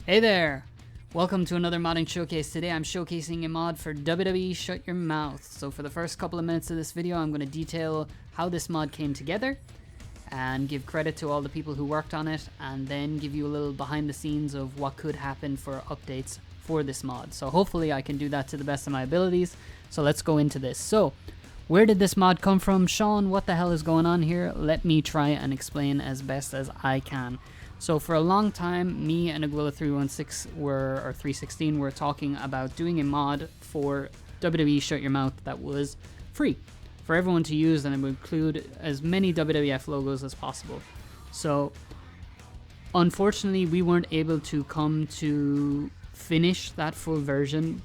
Hey there! Welcome to another modding showcase. Today I'm showcasing a mod for WWE Shut Your Mouth. So for the first couple of minutes of this video, I'm going to detail how this mod came together and give credit to all the people who worked on it, and then give you a little behind the scenes of what could happen for updates for this mod. So hopefully I can do that to the best of my abilities. So let's go into this. So where did this mod come from? Sean, what the hell is going on here? Let me try and explain as best as I can. So for a long time, me and Aguila316 or 316 were talking about doing a mod for WWE Shut Your Mouth that was free for everyone to use, and it would include as many WWF logos as possible. So unfortunately, we weren't able to come to finish that full version.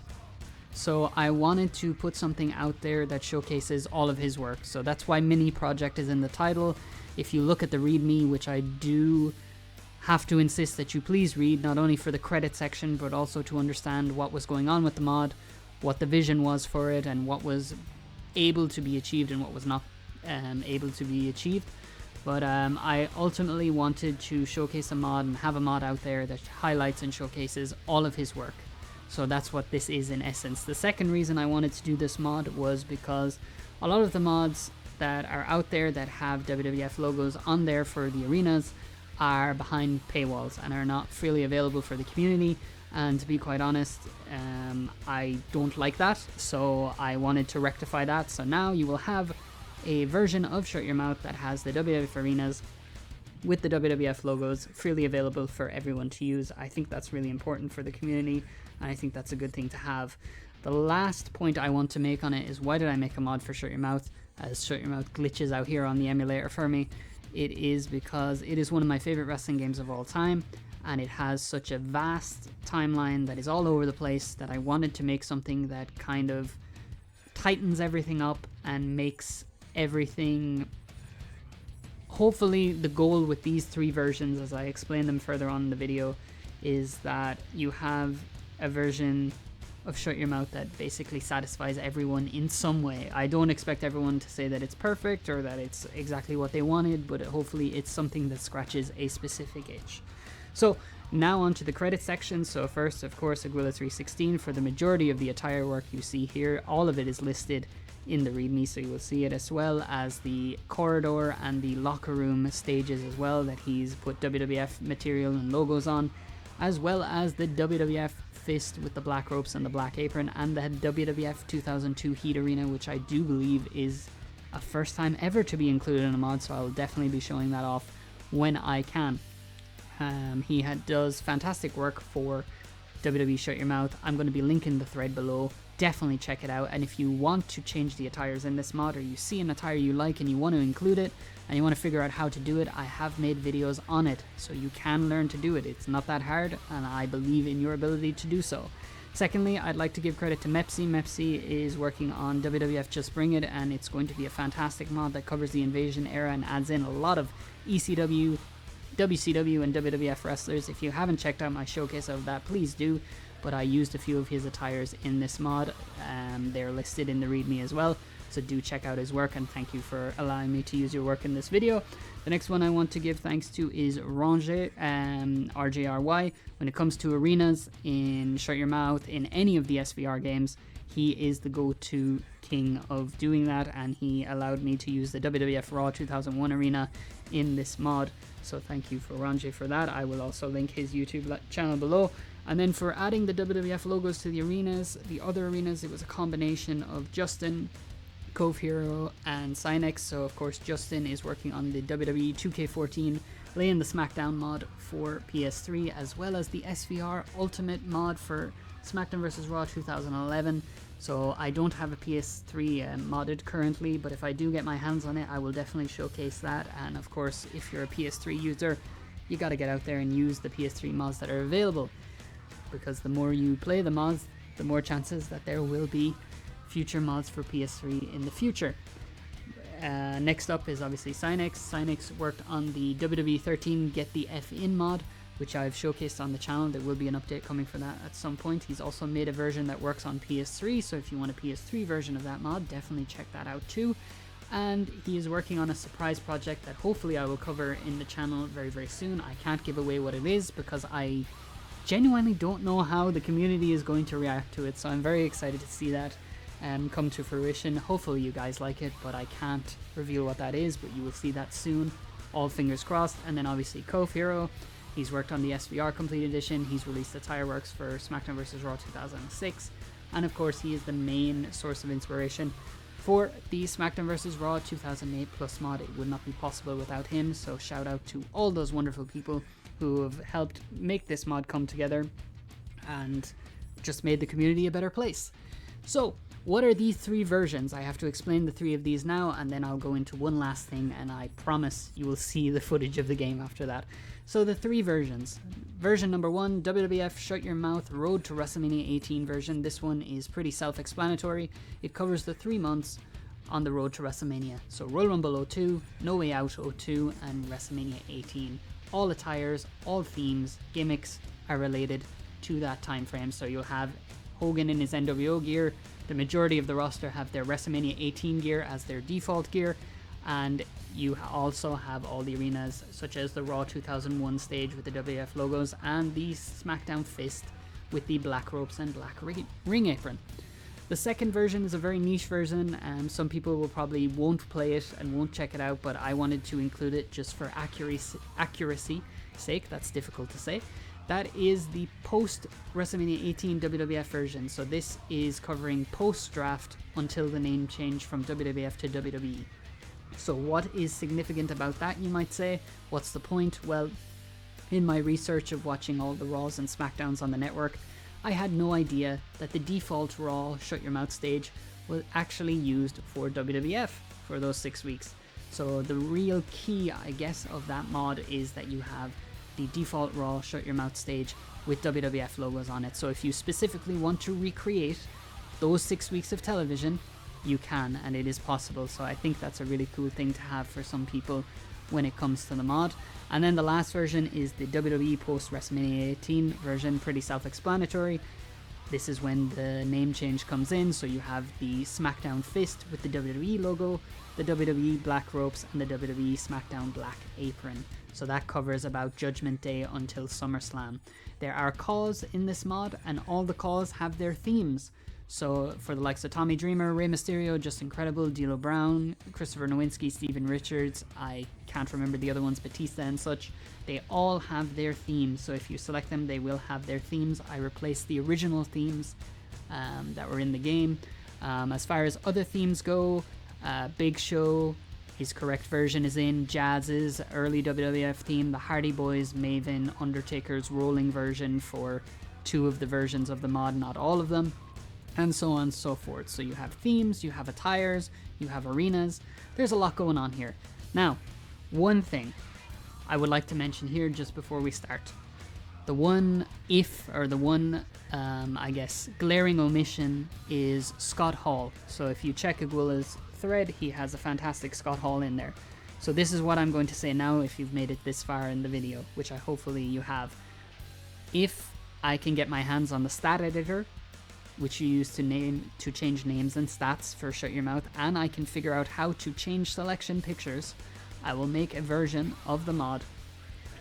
So I wanted to put something out there that showcases all of his work. So that's why mini project is in the title. If you look at the README, which I do have to insist that you please read, not only for the credit section, but also to understand what was going on with the mod, what the vision was for it, and what was able to be achieved and what was not able to be achieved. But I ultimately wanted to showcase a mod and have a mod out there that highlights and showcases all of his work. So that's what this is in essence. The second reason I wanted to do this mod was because a lot of the mods that are out there that have WWF logos on there for the arenas are behind paywalls and are not freely available for the community, and to be quite honest, I don't like that, so I wanted to rectify that. So now you will have a version of Shut Your Mouth that has the WWF arenas with the WWF logos freely available for everyone to use. I think that's really important for the community, and I think that's a good thing to have. The last point I want to make on it is, why did I make a mod for Shut Your Mouth, as Shut Your Mouth glitches out here on the emulator for me? It is because it is one of my favorite wrestling games of all time, and it has such a vast timeline that is all over the place that I wanted to make something that kind of tightens everything up and makes everything. Hopefully the goal with these three versions, as I explain them further on in the video, is that you have a version of Shut Your Mouth that basically satisfies everyone in some way. I don't expect everyone to say that it's perfect or that it's exactly what they wanted, but hopefully it's something that scratches a specific itch. So now on to the credit section. So first, of course, Aguila316 for the majority of the attire work you see here. All of it is listed in the README, so you will see it, as well as the corridor and the locker room stages as well that he's put WWF material and logos on, as well as the WWF fist with the black ropes and the black apron, and the WWF 2002 Heat Arena, which I do believe is a first time ever to be included in a mod, so I'll definitely be showing that off when I can. He does fantastic work for WWE Shut Your Mouth. I'm going to be linking the thread below. Definitely check it out, and if you want to change the attires in this mod, or you see an attire you like and you want to include it and you want to figure out how to do it, I have made videos on it, so you can learn to do it. It's not that hard, and I believe in your ability to do so. Secondly, I'd like to give credit to Mepsi. Mepsi is working on WWF Just Bring It, and it's going to be a fantastic mod that covers the Invasion era and adds in a lot of ECW, WCW, and WWF wrestlers. If you haven't checked out my showcase of that, please do. But I used a few of his attires in this mod. They're listed in the README as well, so do check out his work, and thank you for allowing me to use your work in this video. The next one I want to give thanks to is Ranjay, RJRY. When it comes to arenas in Shut Your Mouth, in any of the SVR games, he is the go-to king of doing that, and he allowed me to use the WWF Raw 2001 arena in this mod, so thank you for Ranjay for that. I will also link his YouTube channel below. And then for adding the WWF logos to the arenas, the other arenas, it was a combination of JustYn, Cove Hero, and Cyanex. So of course JustYn is working on the WWE 2K14 laying the Smackdown mod for PS3, as well as the SVR Ultimate mod for Smackdown vs. Raw 2011. So I don't have a PS3 modded currently, but if I do get my hands on it, I will definitely showcase that. And of course, if you're a PS3 user, you gotta get out there and use the PS3 mods that are available, because the more you play the mods, the more chances that there will be future mods for PS3 in the future. Next up is obviously Cyanex. Cyanex worked on the WWE 13 Get the F In mod, which I've showcased on the channel. There will be an update coming for that at some point. He's also made a version that works on PS3, so if you want a PS3 version of that mod, definitely check that out too. And he is working on a surprise project that hopefully I will cover in the channel very, very soon. I can't give away what it is because I genuinely don't know how the community is going to react to it, so I'm very excited to see that come to fruition. Hopefully you guys like it, but I can't reveal what that is, but you will see that soon. All fingers crossed. And then obviously Kof Hero, he's worked on the SVR Complete Edition, he's released Attire works for Smackdown vs. Raw 2006, and of course he is the main source of inspiration for the Smackdown vs. Raw 2008 Plus mod. It would not be possible without him, so shout out to all those wonderful people who have helped make this mod come together and just made the community a better place. So, what are these three versions? I have to explain the three of these now, and then I'll go into one last thing, and I promise you will see the footage of the game after that. So the three versions. Version number 1, WWF Shut Your Mouth Road to WrestleMania 18 version. This one is pretty self-explanatory. It covers the 3 months on the road to WrestleMania. So Royal Rumble 02, No Way Out 02, and WrestleMania 18. All attires, all themes, gimmicks are related to that time frame. So you'll have Hogan in his NWO gear. The majority of the roster have their WrestleMania 18 gear as their default gear, and you also have all the arenas such as the Raw 2001 stage with the WWF logos and the Smackdown fist with the black ropes and black ring apron. The second version is a very niche version, and some people will probably won't play it and won't check it out, but I wanted to include it just for accuracy sake. That's difficult to say. That is the post-WrestleMania 18 WWF version. So this is covering post-draft until the name change from WWF to WWE. So what is significant about that, you might say? What's the point? Well, in my research of watching all the Raws and Smackdowns on the network, I had no idea that the default Raw Shut Your Mouth stage was actually used for WWF for those 6 weeks. So the real key, I guess, of that mod is that you have the default Raw Shut Your Mouth stage with WWF logos on it. So if you specifically want to recreate those 6 weeks of television, you can, and it is possible. So I think that's a really cool thing to have for some people when it comes to the mod. And then the last version is the WWE post WrestleMania 18 version, pretty self-explanatory. This is when the name change comes in, so you have the Smackdown fist with the WWE logo, the WWE black ropes, and the WWE Smackdown black apron. So that covers about Judgment Day until SummerSlam. There are CAWs in this mod, and all the CAWs have their themes. So for the likes of Tommy Dreamer, Rey Mysterio, Just Incredible, D'Lo Brown, Christopher Nowinski, Steven Richards, I can't remember the other ones, Batista and such, they all have their themes. So if you select them, they will have their themes. I replaced the original themes that were in the game. As far as other themes go, Big Show, his correct version is in, Jazz's early WWF theme, the Hardy Boys, Maven, Undertaker's rolling version for 2 of the versions of the mod, not all of them, and so on and so forth. So you have themes, you have attires, you have arenas. There's a lot going on here. Now, one thing I would like to mention here just before we start. The one I guess, glaring omission is Scott Hall. So if you check Aguila's thread, he has a fantastic Scott Hall in there. So this is what I'm going to say now if you've made it this far in the video, which I hopefully you have. If I can get my hands on the stat editor, which you use to change names and stats for Shut Your Mouth, and I can figure out how to change selection pictures, I will make a version of the mod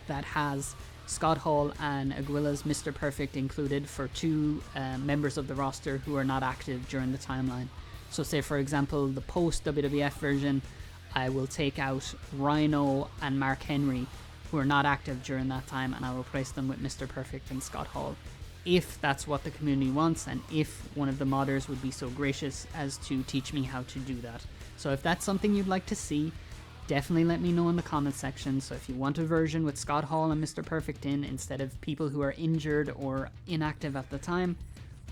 that has Scott Hall and Aguila's Mr. Perfect included for 2 members of the roster who are not active during the timeline. So say for example the post WWF version, I will take out Rhino and Mark Henry who are not active during that time, and I'll replace them with Mr. Perfect and Scott Hall, if that's what the community wants, and if one of the modders would be so gracious as to teach me how to do that. So if that's something you'd like to see, definitely let me know in the comment section. So if you want a version with Scott Hall and Mr. Perfect in instead of people who are injured or inactive at the time,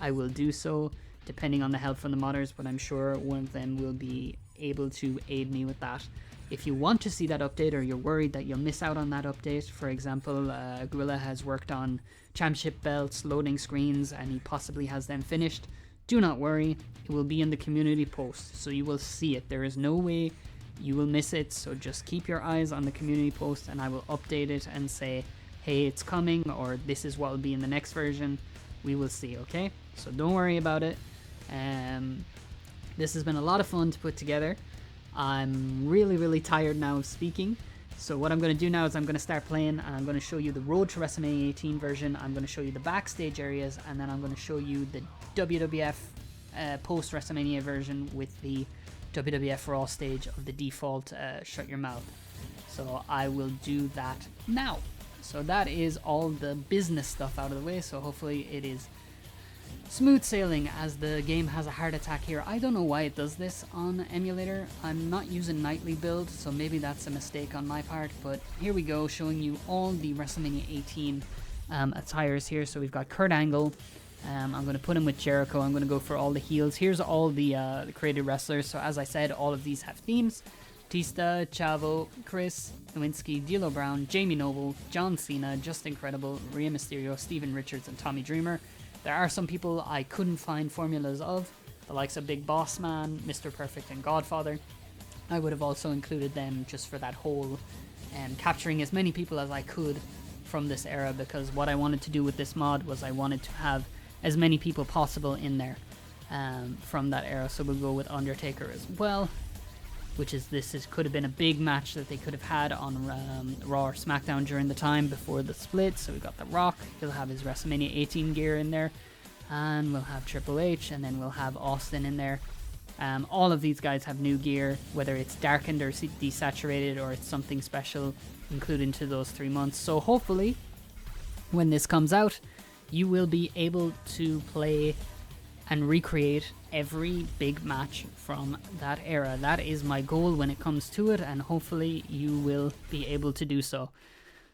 I will do so, depending on the help from the modders, but I'm sure one of them will be able to aid me with that. If you want to see that update, or you're worried that you'll miss out on that update, for example, Aguila has worked on championship belts, loading screens, and he possibly has them finished, do not worry, it will be in the community post, so you will see it. There is no way you will miss it, so just keep your eyes on the community post and I will update it and say, hey, it's coming, or this is what will be in the next version. We will see, okay? So don't worry about it. This has been a lot of fun to put together. I'm really tired now of speaking, So what I'm going to do now is I'm going to start playing, and I'm going to show you the Road to WrestleMania 18 version. I'm going to show you the backstage areas, and then I'm going to show you the WWF Post-Wrestlemania version with the WWF Raw stage of the default Shut Your Mouth. So I will do that now. So that is all the business stuff out of the way, so hopefully it is smooth sailing as the game has a heart attack here. I don't know why it does this on emulator. I'm not using nightly build, so maybe that's a mistake on my part, but here we go, showing you all the WrestleMania 18 attires here. So we've got Kurt Angle. I'm going to put him with Jericho. I'm going to go for all the heels. Here's all the created wrestlers. So as I said, all of these have themes. Batista, Chavo, Chris, Nowinski, D'Lo Brown, Jamie Noble, John Cena, Just Incredible, Rhea Mysterio, Steven Richards, and Tommy Dreamer. There are some people I couldn't find formulas of, the likes of Big Boss Man, Mr. Perfect, and Godfather. I would have also included them just for that whole capturing as many people as I could from this era, because what I wanted to do with this mod was I wanted to have as many people possible in there from that era. So we'll go with Undertaker as well, which is could have been a big match that they could have had on Raw or Smackdown during the time before the split. So we got The Rock, he'll have his WrestleMania 18 gear in there, and we'll have Triple H, and then we'll have Austin in there. All of these guys have new gear, whether it's darkened or desaturated or it's something special included into those 3 months. So hopefully when this comes out, you will be able to play and recreate every big match from that era. That is my goal when it comes to it, and hopefully you will be able to do so.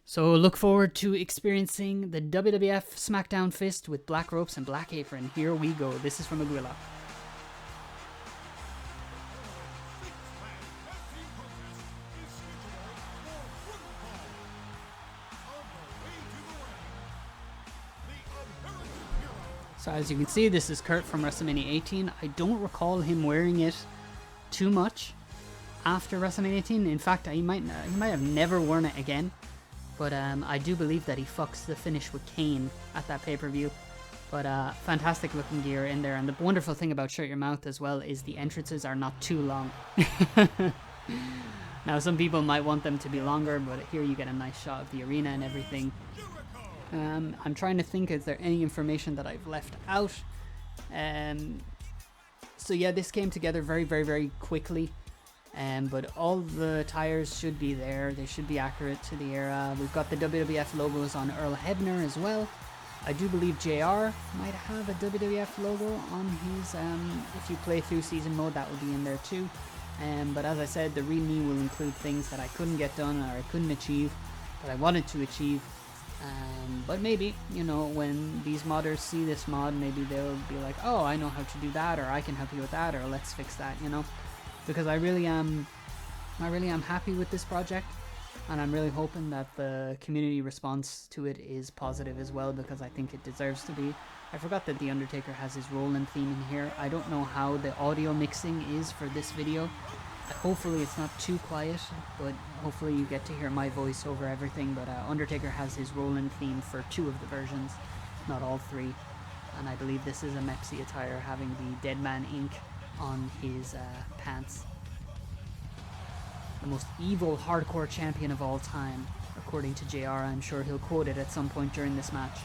So look forward to experiencing the WWF Smackdown Fist with black ropes and black apron. Here we go. This is from Aguila. So as you can see, this is Kurt from WrestleMania 18. I don't recall him wearing it too much after WrestleMania 18. In fact, he might have never worn it again. But I do believe that he fucks the finish with Kane at that pay-per-view. But fantastic looking gear in there. And the wonderful thing about Shut Your Mouth as well is the entrances are not too long. Now some people might want them to be longer, but here you get a nice shot of the arena and everything. I'm trying to think, is there any information that I've left out? So yeah, this came together very, very, very quickly. But all the tires should be there. They should be accurate to the era. We've got the WWF logos on Earl Hebner as well. I do believe JR might have a WWF logo on his, if you play through season mode, that will be in there too. But as I said, the Real Me will include things that I couldn't get done or I couldn't achieve, that I wanted to achieve. But maybe, you know, when these modders see this mod, maybe they'll be like, oh, I know how to do that, or I can help you with that, or let's fix that, you know, because I really am happy with this project, and I'm really hoping that the community response to it is positive as well, because I think it deserves to be. I forgot that The Undertaker has his Roland theme in here. I don't know how the audio mixing is for this video. Hopefully it's not too quiet, but hopefully you get to hear my voice over everything. But Undertaker has his Roland theme for 2 of the versions, not all 3. And I believe this is a Mepsi attire, having the Dead Man ink on his pants. The most evil hardcore champion of all time, according to JR. I'm sure he'll quote it at some point during this match.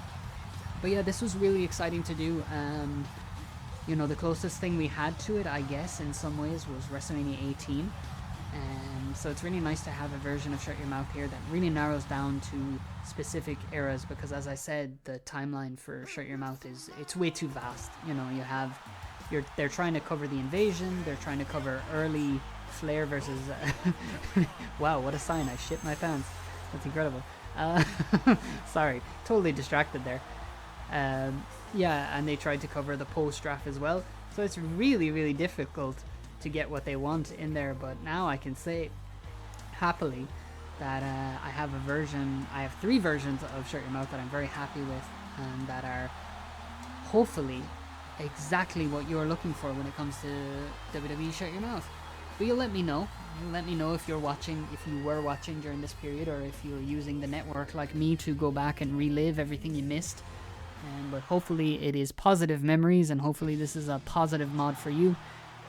But yeah, this was really exciting to do. You know, the closest thing we had to it, I guess, in some ways, was WrestleMania 18. So it's really nice to have a version of Shut Your Mouth here that really narrows down to specific eras, because as I said, the timeline for Shut Your Mouth it's way too vast. You know, they're trying to cover the invasion, they're trying to cover early Flair versus wow, what a sign, I shit my pants. That's incredible. Sorry, totally distracted there. Yeah, and they tried to cover the post-draft as well, so it's really, really difficult to get what they want in there. But now I can say happily that I have 3 versions of Shut Your Mouth that I'm very happy with, and that are hopefully exactly what you're looking for when it comes to WWE Shut Your Mouth. But you'll let me know. Let me know if you were watching during this period, or if you're using the network like me to go back and relive everything you missed. But hopefully it is positive memories, and hopefully this is a positive mod for you.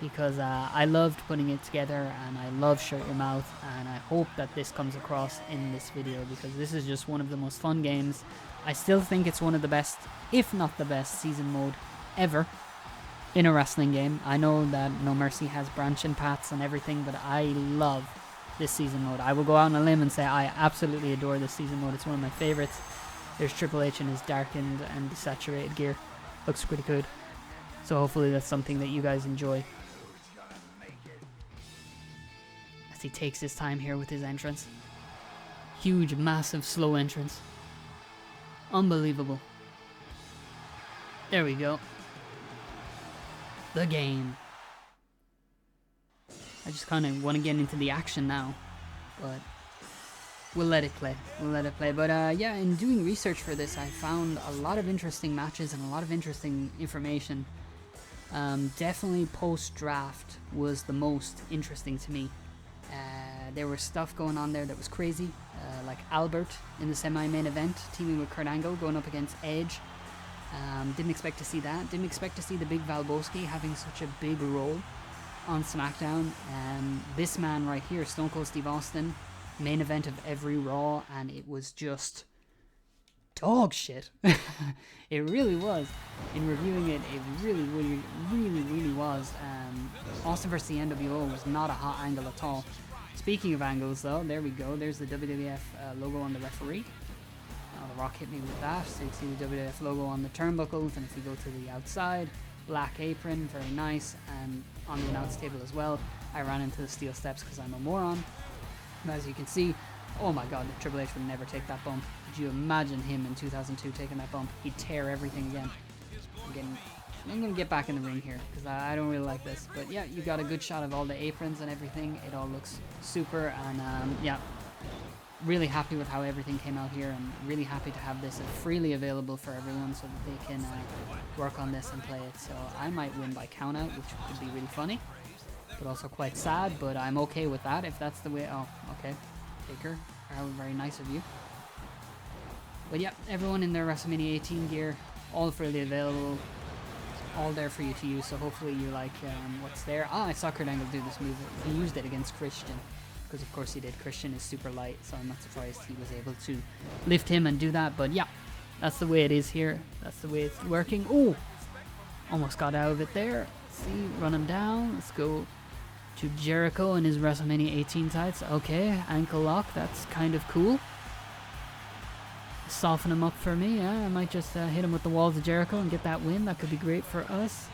because I loved putting it together, and I love Shut Your Mouth, and I hope that this comes across in this video, because this is just one of the most fun games. I still think it's one of the best, if not the best, season mode ever in a wrestling game. I know that No Mercy has branching paths and everything, but I love this season mode. I will go out on a limb and say I absolutely adore this season mode. It's one of my favorites. There's Triple H in his darkened and desaturated gear. Looks pretty good. So hopefully that's something that you guys enjoy. As he takes his time here with his entrance. Huge, massive, slow entrance. Unbelievable. There we go. The game. I just kind of want to get into the action now, but we'll let it play. But yeah, in doing research for this, I found a lot of interesting matches and a lot of interesting information. Definitely post-draft was the most interesting to me. There was stuff going on there that was crazy, like Albert in the semi-main event, teaming with Kurt Angle, going up against Edge. Didn't expect to see that. Didn't expect to see the big Valboski having such a big role on SmackDown. This man right here, Stone Cold Steve Austin, main event of every Raw, and it was just dog shit. It really was. In reviewing it, it really was. Austin vs. the NWO was not a hot angle at all. Speaking of angles, though, there we go. There's the WWF logo on the referee. The Rock hit me with that, so you see the WWF logo on the turnbuckles, and if you go to the outside, black apron, very nice, and on the announce table as well. I ran into the steel steps because I'm a moron. But as you can see, oh my god, Triple H would never take that bump. Could you imagine him in 2002 taking that bump? He'd tear everything again. I'm going to get back in the ring here, because I don't really like this. But yeah, you got a good shot of all the aprons and everything. It all looks super, and yeah. Really happy with how everything came out here, and really happy to have this freely available for everyone so that they can work on this and play it. So I might win by countout, which could be really funny, but also quite sad, but I'm okay with that if that's the way. Oh, okay. Taker, very nice of you. But yeah, everyone in their WrestleMania 18 gear, all freely available, all there for you to use, so hopefully you like what's there. I saw Kurt Angle do this move. He used it against Christian. Because of course he did. Christian is super light, so I'm not surprised he was able to lift him and do that. But yeah, that's the way it is here. That's the way it's working. Oh, almost got out of it there. See, run him down. Let's go to Jericho in his WrestleMania 18 tights. Okay, ankle lock. That's kind of cool. Soften him up for me. Yeah, I might just hit him with the walls of Jericho and get that win. That could be great for us,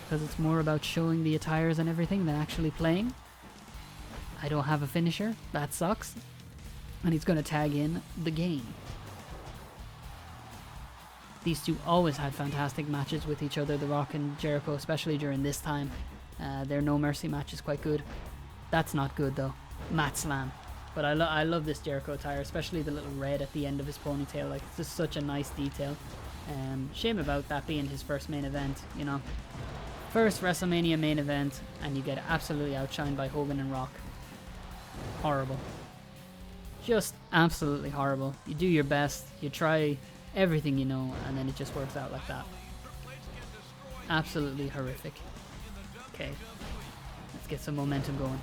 because it's more about showing the attires and everything than actually playing. I don't have a finisher. That sucks. And he's going to tag in the game. These two always had fantastic matches with each other, The Rock and Jericho, especially during this time. Their No Mercy match is quite good. That's not good, though. Mat Slam. But I love this Jericho attire, especially the little red at the end of his ponytail. Like, it's just such a nice detail. Shame about that being his first main event, you know. First WrestleMania main event, and you get absolutely outshined by Hogan and Rock. Horrible. Just absolutely horrible. You do your best, you try everything you know, and then it just works out like that. Absolutely horrific. Okay, let's get some momentum going.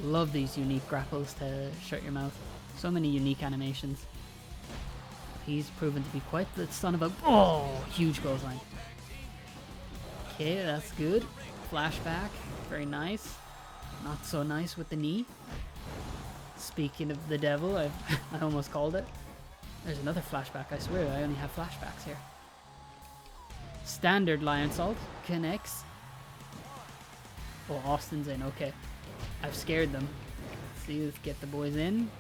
Love these unique grapples to Shut Your Mouth. So many unique animations. He's proven to be quite the son of a... Oh, huge clothesline. Okay, that's good. Flashback, very nice. Not so nice with the knee. Speaking of the devil, I almost called it. There's another flashback, I swear, I only have flashbacks here. Standard Lion Salt, connects. Oh, Austin's in, okay. I've scared them. Let's see, let's get the boys in.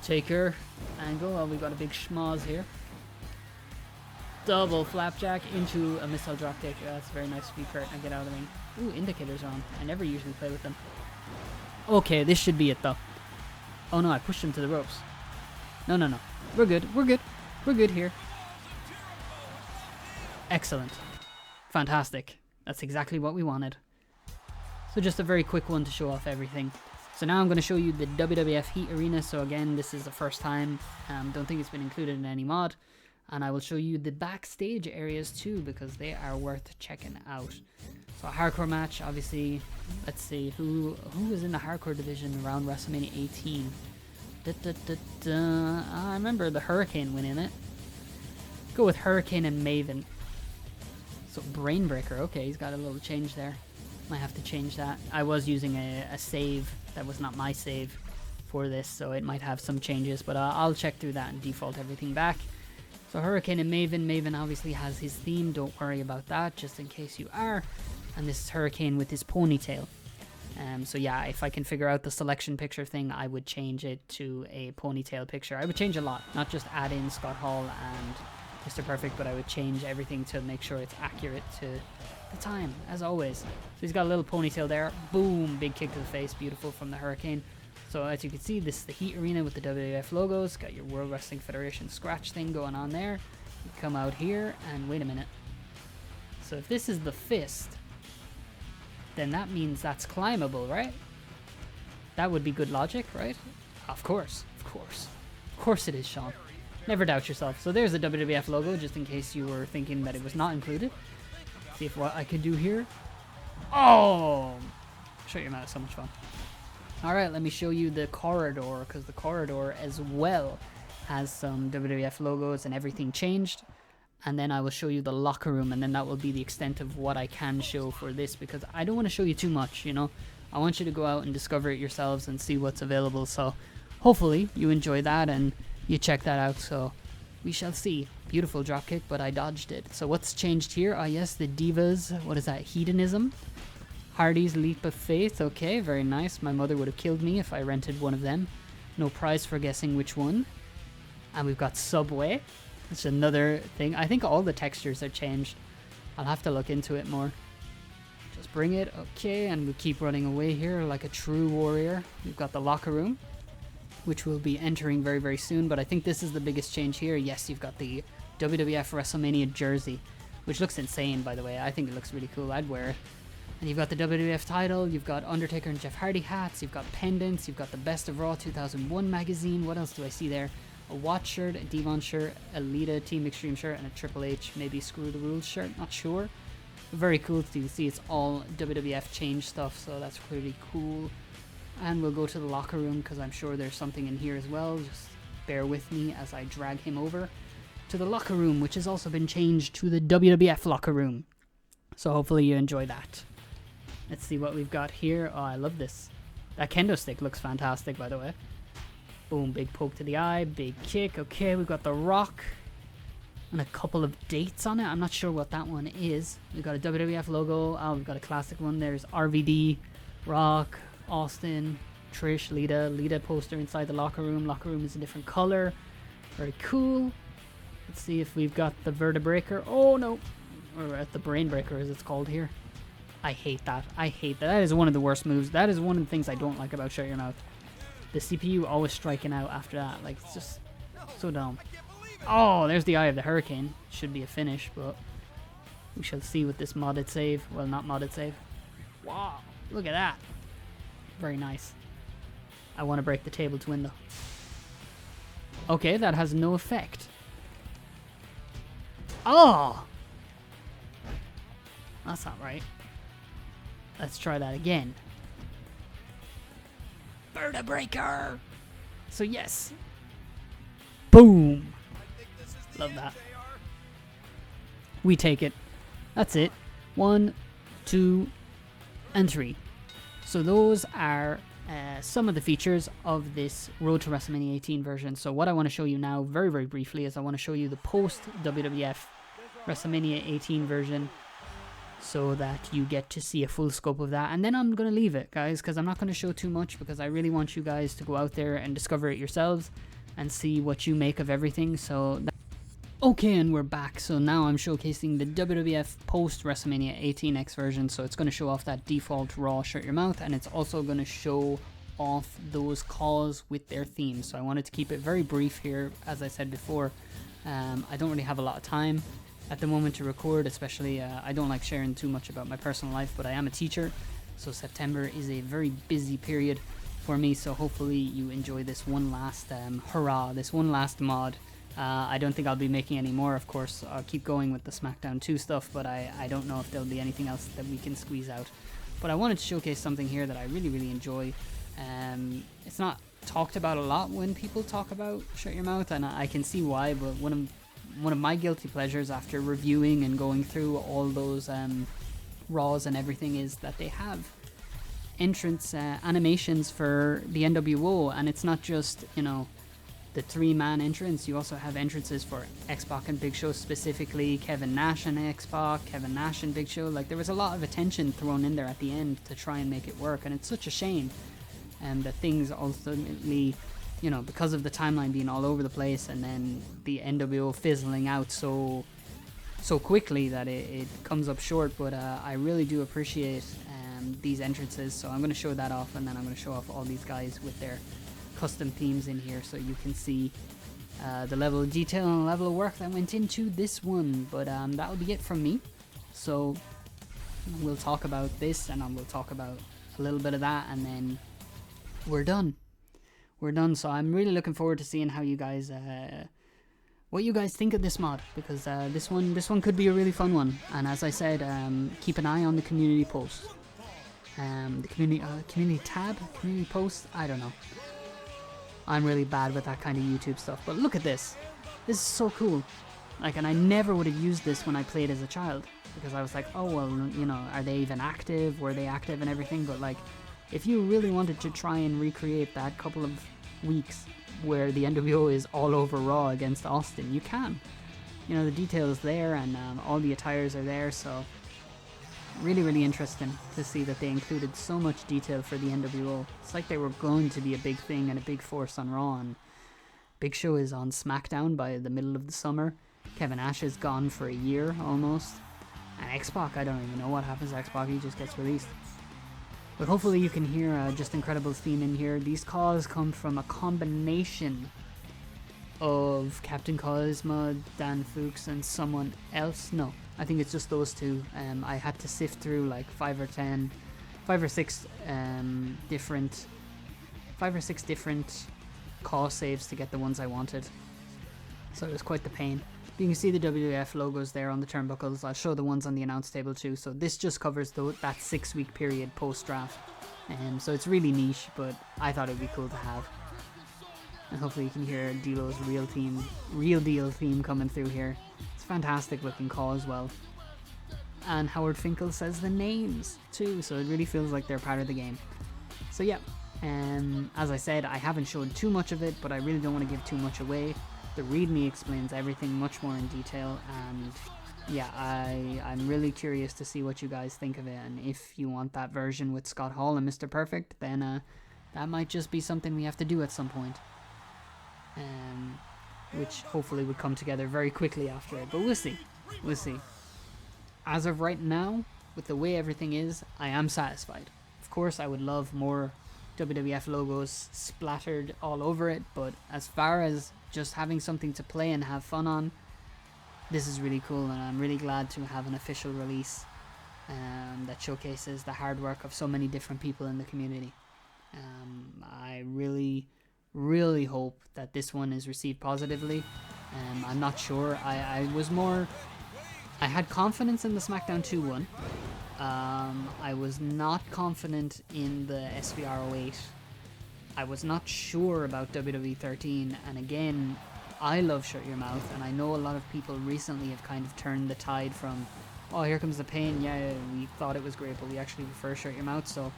Taker, angle, oh, we got a big schmoz here. Double flapjack into a missile dropkick. That's very nice to be Kurt. I get out of the ring. Ooh, indicators on. I never usually play with them. Okay, this should be it though. Oh no, I pushed him to the ropes. No. We're good. We're good here. Excellent. Fantastic. That's exactly what we wanted. So just a very quick one to show off everything. So now I'm going to show you the WWF Heat Arena. So again, this is the first time. Don't think it's been included in any mod. And I will show you the backstage areas too, because they are worth checking out. So a hardcore match, obviously. Let's see who was in the hardcore division around WrestleMania 18. I remember the Hurricane winning it. Go with Hurricane and Maven. So Brainbreaker, okay, he's got a little change there. Might have to change that. I was using a save that was not my save for this, so it might have some changes, but I'll check through that and default everything back. So Hurricane and Maven. Maven obviously has his theme, don't worry about that, just in case you are. And this is Hurricane with his ponytail. So yeah, if I can figure out the selection picture thing, I would change it to a ponytail picture. I would change a lot, not just add in Scott Hall and Mr. Perfect, but I would change everything to make sure it's accurate to the time, as always. So he's got a little ponytail there. Boom, big kick to the face, beautiful from the Hurricane. So as you can see, this is the Heat Arena with the WWF logos. Got your World Wrestling Federation scratch thing going on there. You come out here, and wait a minute. So if this is the fist, then that means that's climbable, right? That would be good logic, right? Of course, of course. Of course it is, Sean. Never doubt yourself. So there's the WWF logo, just in case you were thinking that it was not included. See if what I could do here. Oh! Show your mouth, so much fun. Alright, let me show you the corridor, because the corridor as well has some WWF logos and everything changed. And then I will show you the locker room, and then that will be the extent of what I can show for this, because I don't want to show you too much, you know. I want you to go out and discover it yourselves and see what's available. So hopefully you enjoy that and you check that out. So we shall see. Beautiful dropkick, but I dodged it. So what's changed here? Ah, yes, the Divas. What is that? Hedonism. Hardy's Leap of Faith. Okay, very nice. My mother would have killed me if I rented one of them. No prize for guessing which one. And we've got Subway. It's another thing. I think all the textures are changed. I'll have to look into it more. Just bring it. Okay, and we keep running away here like a true warrior. We've got the locker room, which we'll be entering very, very soon. But I think this is the biggest change here. Yes, you've got the WWF WrestleMania jersey, which looks insane, by the way. I think it looks really cool. I'd wear it. And you've got the WWF title. You've got Undertaker and Jeff Hardy hats. You've got pendants. You've got the Best of Raw 2001 magazine. What else do I see there? A Watch shirt, a Devon shirt, a Lita Team Extreme shirt, and a Triple H, maybe Screw the Rules shirt, not sure. Very cool to see. It's all WWF change stuff, so that's pretty cool. And we'll go to the locker room, because I'm sure there's something in here as well. Just bear with me as I drag him over to the locker room, which has also been changed to the WWF locker room. So hopefully you enjoy that. Let's see what we've got here. Oh, I love this. That kendo stick looks fantastic, by the way. Boom, big poke to the eye, big kick. Okay, we've got The Rock and a couple of dates on it. I'm not sure what that one is. We've got a WWF logo. Oh, we've got a classic one. There's RVD, Rock, Austin, Trish, Lita poster inside the locker room. Locker room is a different color. Very cool. Let's see if we've got the Vertebreaker. Oh, no. Or at the Brainbreaker, as it's called here. I hate that. I hate that. That is one of the worst moves. That is one of the things I don't like about Shut Your Mouth. The CPU always striking out after that. Like, it's just so dumb. Oh, there's the Eye of the Hurricane. Should be a finish, but we shall see with this modded save. Well, not modded save. Wow, look at that. Very nice. I want to break the table to win, though. Okay, that has no effect. Oh! That's not right. Let's try that again. Vertebreaker! So yes. Boom! Love that. We take it. That's it. 1, 2, and 3. So those are some of the features of this Road to WrestleMania 18 version. So what I want to show you now, very, very briefly, is I want to show you the post-WWF WrestleMania 18 version, so that you get to see a full scope of that. And then I'm going to leave it, guys, because I'm not going to show too much, because I really want you guys to go out there and discover it yourselves and see what you make of everything. So okay, and we're back. So now I'm showcasing the WWF post WrestleMania 18X version. So it's going to show off that default Raw Shut Your Mouth, and it's also going to show off those CAWs with their themes. So I wanted to keep it very brief here. As I said before, I don't really have a lot of time at the moment to record, especially I don't like sharing too much about my personal life, but I am a teacher, so September is a very busy period for me. So hopefully you enjoy this one last hurrah, this one last mod I don't think I'll be making any more, of course. I'll keep going with the Smackdown 2 stuff, but I don't know if there'll be anything else that we can squeeze out. But I wanted to showcase something here that I really, really enjoy. It's not talked about a lot when people talk about Shut Your Mouth, and I can see why, but one of my guilty pleasures after reviewing and going through all those Raws and everything is that they have entrance animations for the NWO, and it's not just, you know, the 3-man entrance. You also have entrances for X-Pac and Big Show, specifically Kevin Nash and X-Pac, Kevin Nash and Big Show. Like, there was a lot of attention thrown in there at the end to try and make it work, and it's such a shame that things ultimately, you know, because of the timeline being all over the place and then the NWO fizzling out so quickly that it comes up short. But I really do appreciate these entrances, so I'm going to show that off, and then I'm going to show off all these guys with their custom themes in here, so you can see the level of detail and level of work that went into this one. But that'll be it from me. So we'll talk about this, and we'll talk about a little bit of that, and then we're done. So I'm really looking forward to seeing how you guys what you guys think of this mod, because this one could be a really fun one. And as I said, keep an eye on the community post, the community tab, community post, I don't know. I'm really bad with that kind of YouTube stuff, but look at this. This is so cool. Like, and I never would have used this when I played as a child, because I was like, oh, well, you know, are they even active? Were they active and everything? But like, if you really wanted to try and recreate that couple of weeks where the NWO is all over Raw against Austin, you can. You know, the details there, and all the attires are there, so really, really interesting to see that they included so much detail for the NWO. It's like they were going to be a big thing and a big force on Raw, and Big Show is on Smackdown by the middle of the summer. Kevin Nash is gone for a year almost, and X-Pac, I don't even know what happens to X-Pac, he just gets released. But hopefully you can hear Just Incredible's theme in here. These CAWs come from a combination of Captain Cosma, Dan Fuchs, and someone else. No, I think it's just those two. I had to sift through like 5 or 6 different CAW saves to get the ones I wanted. So it was quite the pain. You can see the WWF logos there on the turnbuckles. I'll show the ones on the announce table too. So this just covers that 6-week period post-draft. So it's really niche, but I thought it'd be cool to have. And hopefully you can hear D'Lo's real deal theme coming through here. It's a fantastic looking call as well. And Howard Finkel says the names too, so it really feels like they're part of the game. So yeah, as I said, I haven't showed too much of it, but I really don't want to give too much away. The README explains everything much more in detail, and yeah, I'm really curious to see what you guys think of it, and if you want that version with Scott Hall and Mr. Perfect, then that might just be something we have to do at some point. Which hopefully would come together very quickly after it, but we'll see. As of right now, with the way everything is, I am satisfied. Of course, I would love more WWF logos splattered all over it, but as far as just having something to play and have fun on, this is really cool, and I'm really glad to have an official release that showcases the hard work of so many different people in the community. I really hope that this one is received positively. I'm not sure. I had confidence in the Smackdown 2 one. I was not confident in the SVR08. I was not sure about WWE 13, and again, I love Shut Your Mouth, and I know a lot of people recently have kind of turned the tide from, oh, here comes the pain, yeah, we thought it was great, but we actually prefer Shut Your Mouth. So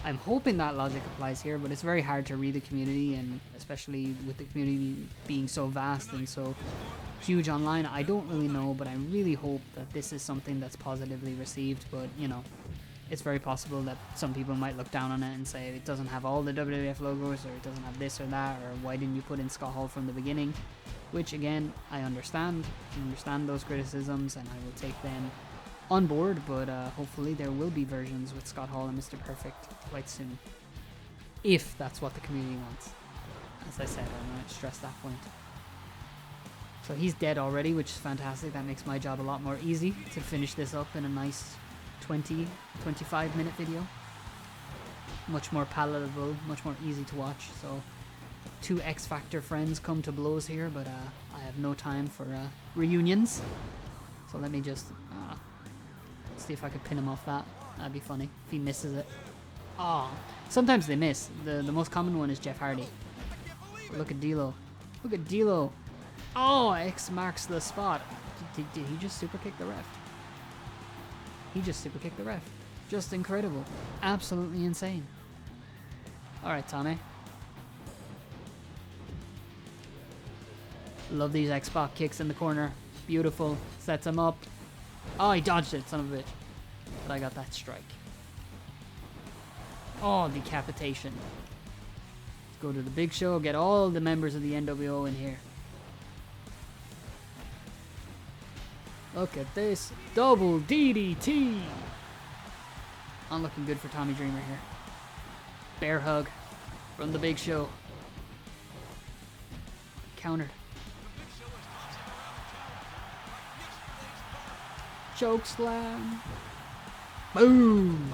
I'm hoping that logic applies here, but it's very hard to read the community, and especially with the community being so vast and so huge online, I don't really know, but I really hope that this is something that's positively received. But you know, it's very possible that some people might look down on it and say it doesn't have all the WWF logos, or it doesn't have this or that, or why didn't you put in Scott Hall from the beginning, which again, I understand those criticisms, and I will take them on board, but hopefully there will be versions with Scott Hall and Mr. Perfect quite soon, if that's what the community wants. As I said, I want to stress that point. So he's dead already, which is fantastic. That makes my job a lot more easy to finish this up in a nice 20-25 minute video. Much more palatable, much more easy to watch. So two X Factor friends come to blows here, but I have no time for reunions. So let me just see if I could pin him off that. That'd be funny if he misses it. Oh, sometimes they miss. The most common one is Jeff Hardy. But look at D'Lo. Look at D'Lo. Oh, X marks the spot. Did he just super kick the ref? He just super kicked the ref. Just incredible. Absolutely insane. Alright, Tommy. Love these X-Pac kicks in the corner. Beautiful. Sets him up. Oh, he dodged it, son of a bitch. But I got that strike. Oh, decapitation. Let's go to the big show. Get all the members of the NWO in here. Look at this. Double DDT. I'm looking good for Tommy Dreamer here. Bear hug from the big show. Countered. Choke slam. Boom.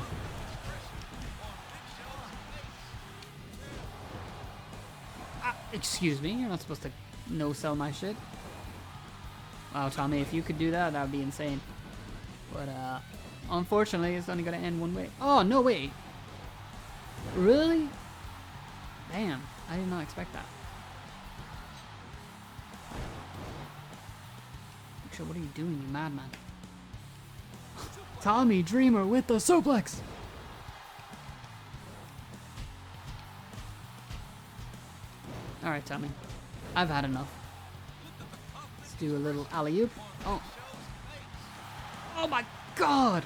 Excuse me, you're not supposed to no-sell my shit. Wow, Tommy, if you could do that, that would be insane. But, unfortunately, it's only going to end one way. Oh, no way. Really? Damn, I did not expect that. Actually, what are you doing, you madman? Tommy Dreamer with the suplex. Alright, Tommy. I've had enough. Let's do a little alley-oop. Oh. Oh my god!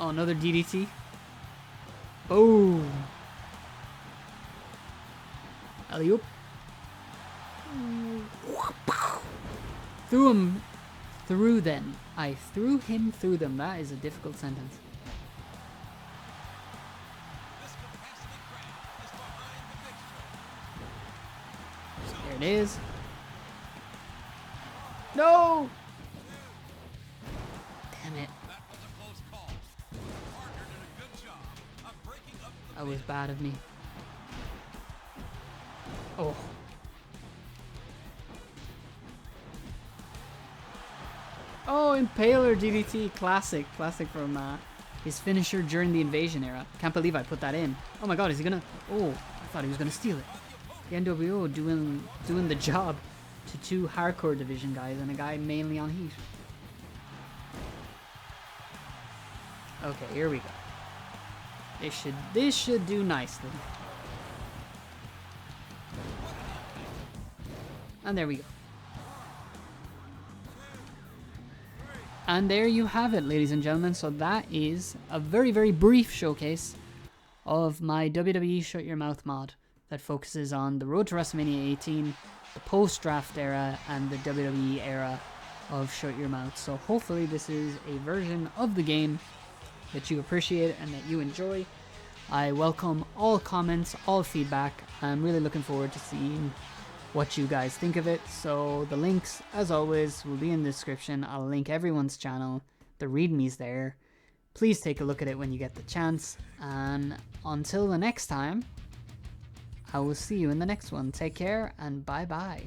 Oh, another DDT. Boom. Alley-oop. Threw him through them. I threw him through them. That is a difficult sentence. There it is. No! Damn it. That was bad of me. Oh. Oh, Impaler DDT. Classic. Classic from his finisher during the Invasion era. Can't believe I put that in. Oh my god, is he gonna... Oh, I thought he was gonna steal it. The NWO doing the job to two hardcore division guys and a guy mainly on Heat. Okay, here we go. This should do nicely. And there we go. And there you have it, ladies and gentlemen. So that is a very, very brief showcase of my WWE Shut Your Mouth mod that focuses on the road to WrestleMania 18, the post-draft era, and the WWE era of Shut Your Mouth. So hopefully this is a version of the game that you appreciate and that you enjoy. I welcome all comments, all feedback. I'm really looking forward to seeing what you guys think of it. So the links, as always, will be in the description. I'll link everyone's channel. The readme's there. Please take a look at it when you get the chance. And until the next time, I will see you in the next one. Take care and bye-bye.